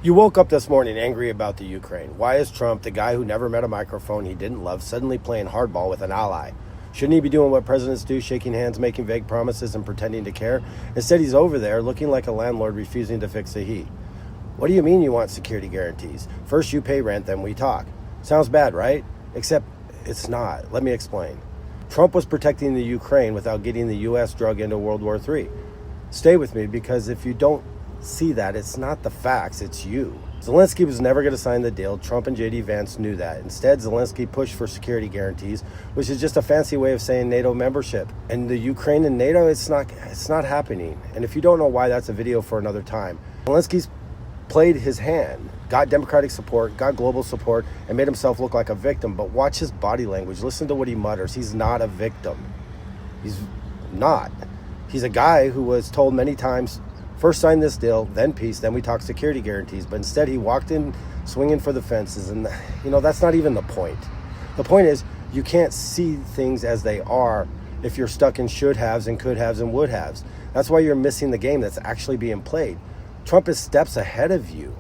You woke up this morning angry about the Ukraine. Why is Trump, the guy who never met a microphone he didn't love, suddenly playing hardball with an ally? Shouldn't he be doing what presidents do, shaking hands, making vague promises, and pretending to care? Instead, he's over there looking like a landlord refusing to fix the heat. What do you mean you want security guarantees? First you pay rent, then we talk. Sounds bad, right? Except it's not. Let me explain. Trump was protecting the Ukraine without getting the U.S. drug into World War III. Stay with me, because if you don't see that, it's not the facts, it's you. Zelensky was never going to sign the deal. Trump and J.D. Vance knew that. Instead, Zelensky pushed for security guarantees, which is just a fancy way of saying NATO membership. And the Ukraine and NATO, it's not happening. And if you don't know why, that's a video for another time. Zelensky's played his hand, got Democratic support, got global support, and made himself look like a victim. But watch his body language. Listen to what he mutters. He's not a victim. He's not. He's a guy who was told many times, first sign this deal, then peace, then we talk security guarantees. But instead, he walked in swinging for the fences. And, that's not even the point. The point is, you can't see things as they are if you're stuck in should haves and could haves and would haves. That's why you're missing the game that's actually being played. Trump is steps ahead of you.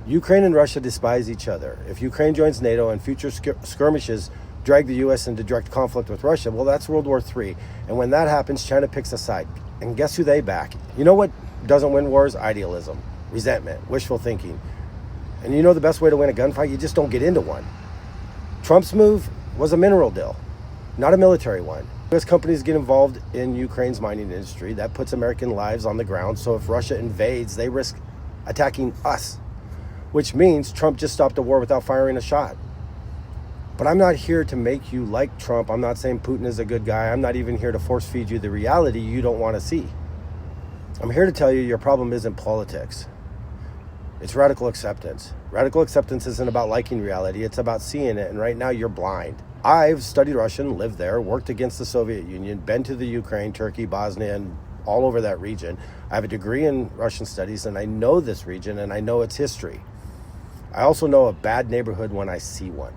Ukraine and Russia despise each other. If Ukraine joins NATO and future skirmishes drag the U.S. into direct conflict with Russia, well, that's World War III. And when that happens, China picks a side. And guess who they back? You know what doesn't win wars? Idealism, resentment, wishful thinking. And you know the best way to win a gunfight? You just don't get into one. Trump's move was a mineral deal, not a military one. U.S. companies get involved in Ukraine's mining industry. That puts American lives on the ground. So if Russia invades, they risk attacking us, which means Trump just stopped a war without firing a shot. But I'm not here to make you like Trump. I'm not saying Putin is a good guy. I'm not even here to force feed you the reality you don't want to see. I'm here to tell you your problem isn't politics. It's radical acceptance. Radical acceptance isn't about liking reality. It's about seeing it. And right now you're blind. I've studied Russian, lived there, worked against the Soviet Union, been to the Ukraine, Turkey, Bosnia, and all over that region. I have a degree in Russian studies, and I know this region, and I know its history. I also know a bad neighborhood when I see one.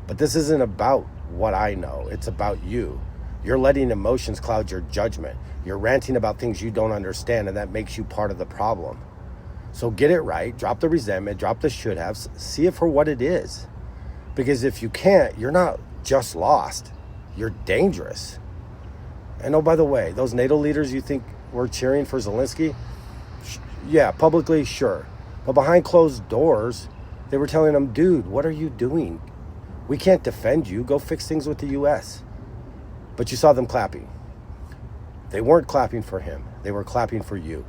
But this isn't about what I know. It's about you. You're letting emotions cloud your judgment. You're ranting about things you don't understand, and that makes you part of the problem. So get it right. Drop the resentment. Drop the should haves. See it for what it is. Because if you can't, you're not just lost. You're dangerous. And oh, by the way, those NATO leaders you think were cheering for Zelensky? Yeah, publicly, sure. But behind closed doors, they were telling him, dude, what are you doing? We can't defend you. Go fix things with the U.S. But you saw them clapping. They weren't clapping for him. They were clapping for you.